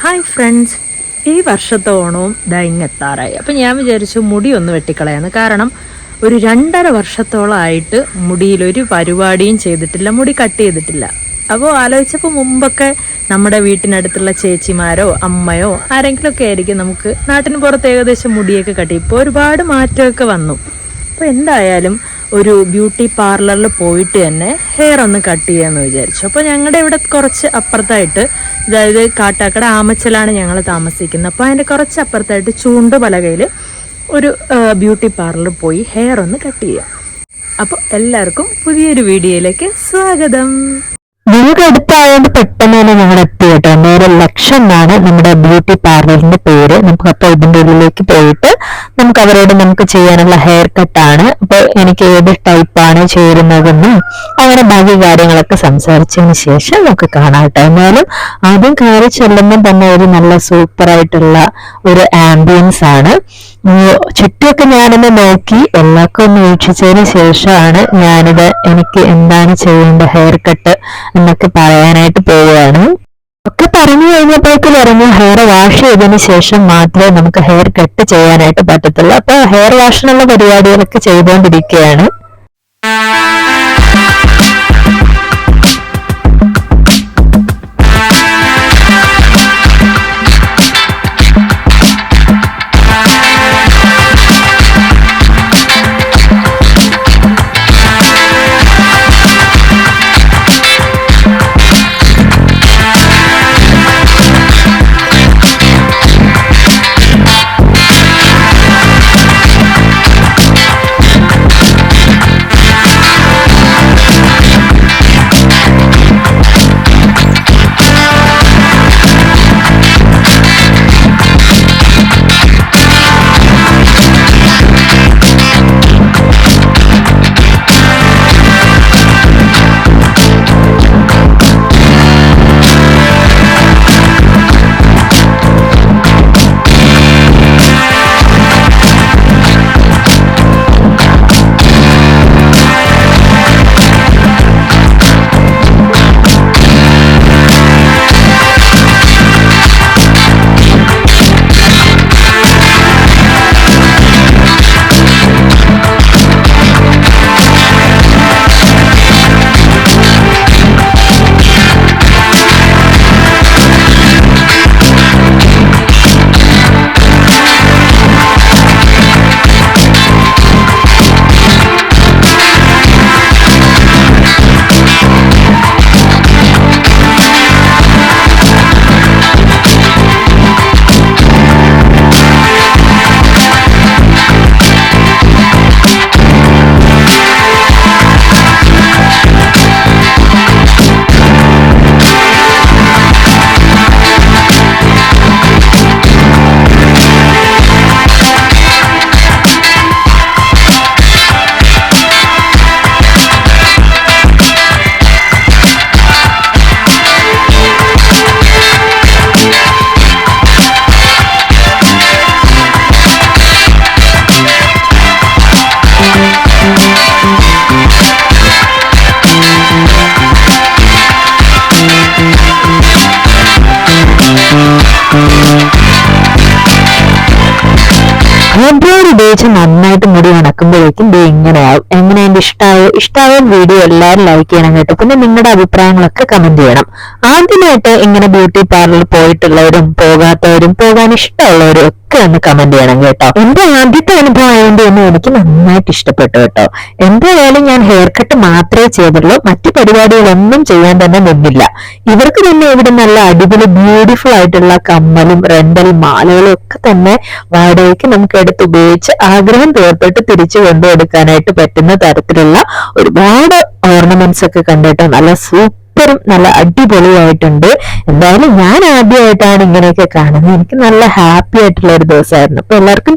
Hi friends, ഈ വർഷത്തെ ഓണവും ഇങ്ങെത്താറായി. അപ്പം ഞാൻ വിചാരിച്ചു മുടി ഒന്ന് വെട്ടിക്കളയാന്ന്. കാരണം ഒരു 2.5 വർഷത്തോളമായിട്ട് മുടിയിലൊരു പരിപാടിയും ചെയ്തിട്ടില്ല, മുടി കട്ട് ചെയ്തിട്ടില്ല. അപ്പോൾ ആലോചിച്ചപ്പോൾ മുമ്പൊക്കെ നമ്മുടെ വീട്ടിനടുത്തുള്ള ചേച്ചിമാരോ അമ്മയോ ആരെങ്കിലുമൊക്കെ ആയിരിക്കും നമുക്ക് നാട്ടിന് പുറത്ത് ഏകദേശം മുടിയൊക്കെ കട്ടി. ഇപ്പോൾ ഒരുപാട് മാറ്റമൊക്കെ വന്നു. അപ്പോൾ എന്തായാലും ഒരു ബ്യൂട്ടി പാർലറിൽ പോയിട്ട് തന്നെ ഹെയർ ഒന്ന് കട്ട് ചെയ്യാമെന്ന് വിചാരിച്ചു. അപ്പോൾ ഞങ്ങളുടെ ഇവിടെ കുറച്ച് അപ്പുറത്തായിട്ട്, അതായത് കാട്ടാക്കട ആമച്ചലാണ് ഞങ്ങൾ താമസിക്കുന്നത്. അപ്പോൾ അതിൻ്റെ കുറച്ച് അപ്പുറത്തായിട്ട് ചൂണ്ടുപലകയിൽ ഒരു ബ്യൂട്ടി പാർലറിൽ പോയി ഹെയർ ഒന്ന് കട്ട് ചെയ്യാം. അപ്പോൾ എല്ലാവർക്കും പുതിയൊരു വീഡിയോയിലേക്ക് സ്വാഗതം. ഞങ്ങൾക്ക് അടുത്തായതുകൊണ്ട് പെട്ടെന്ന് തന്നെ ഞങ്ങൾ എത്തി കേട്ടോ. നേരെ ലക്ഷം എന്നാണ് നമ്മുടെ ബ്യൂട്ടി പാർലറിന്റെ പേര്. നമുക്ക് അപ്പോൾ ഇതിന്റെ ഉള്ളിലേക്ക് പോയിട്ട് നമുക്ക് ചെയ്യാനുള്ള ഹെയർ കട്ടാണ്. അപ്പൊ എനിക്ക് ഏത് ടൈപ്പാണ് ചേരുന്നതെന്നും അങ്ങനെ ബാക്കി കാര്യങ്ങളൊക്കെ സംസാരിച്ചതിന് ശേഷം നമുക്ക് കാണാം കേട്ടോ. എന്നാലും ആദ്യം കയറി ചെല്ലുമ്പോൾ തന്നെ ഒരു നല്ല സൂപ്പർ ആയിട്ടുള്ള ഒരു ആംബിയൻസ് ആണ്. ചുറ്റുമൊക്കെ ഞാനൊന്ന് നോക്കി എല്ലാവർക്കും ഒന്ന് വീക്ഷിച്ചതിന് ശേഷമാണ് എനിക്ക് എന്താണ് ചെയ്യേണ്ട ഹെയർ കട്ട് എന്നൊക്കെ പറയാനായിട്ട് പോവുകയാണ്. ഒക്കെ പറഞ്ഞു കഴിഞ്ഞപ്പോഴേക്കും പറഞ്ഞു ഹെയർ വാഷ് ചെയ്തതിന് ശേഷം മാത്രമേ നമുക്ക് ഹെയർ കട്ട് ചെയ്യാനായിട്ട് പറ്റത്തുള്ളൂ. അപ്പൊ ഹെയർ വാഷിനുള്ള പരിപാടികളൊക്കെ ചെയ്തുകൊണ്ടിരിക്കുകയാണ്. ഫെബ്രുവരി ഉപയോഗിച്ച് നന്നായിട്ട് മുടി ഉണക്കുമ്പോഴേക്കും ഇങ്ങനെയാവും. എങ്ങനെ എന്റെ ഇഷ്ടമായ വീഡിയോ എല്ലാവരും ലൈക്ക് ചെയ്യണം കേട്ടോ. പിന്നെ നിങ്ങളുടെ അഭിപ്രായങ്ങളൊക്കെ കമന്റ് ചെയ്യണം. ആദ്യമായിട്ട് ഇങ്ങനെ ബ്യൂട്ടി പാർലറിൽ പോയിട്ടുള്ളവരും പോകാത്തവരും പോകാൻ ഇഷ്ടമുള്ളവരും ഒക്കെ ഒന്ന് കമന്റ് ചെയ്യണം കേട്ടോ. എന്റെ ആദ്യത്തെ അനുഭവം ആയതുകൊണ്ട് തന്നെ എനിക്ക് നന്നായിട്ട് ഇഷ്ടപ്പെട്ടു കേട്ടോ. എന്തായാലും ഞാൻ ഹെയർ കട്ട് മാത്രമേ ചെയ്തുള്ളൂ, മറ്റു പരിപാടികളൊന്നും ചെയ്യാൻ തന്നെ നിന്നില്ല. ഇവർക്ക് തന്നെ ഇവിടെ നല്ല അടിപൊളി ബ്യൂട്ടിഫുൾ ആയിട്ടുള്ള കമ്മലും റെന്റൽ മാലകളും ഒക്കെ തന്നെ വാടകയ്ക്ക് നമുക്ക് എടുത്ത് ഉപയോഗിച്ച് ആഗ്രഹം തീർത്തിട്ട് തിരിച്ചു കൊണ്ടുകൊടുക്കാനായിട്ട് പറ്റുന്ന തരത്തിലുള്ള ഒരുപാട് ഓർണമെന്റ്സ് ഒക്കെ കണ്ടിട്ട് നല്ല സൂപ്പറും നല്ല അടിപൊളിയായിട്ടുണ്ട്. എന്തായാലും ഞാൻ ആദ്യമായിട്ടാണ് ഇങ്ങനെയൊക്കെ കാണുന്നത്. എനിക്ക് നല്ല ഹാപ്പി ആയിട്ടുള്ള ഒരു ദിവസമായിരുന്നു. അപ്പൊ എല്ലാവർക്കും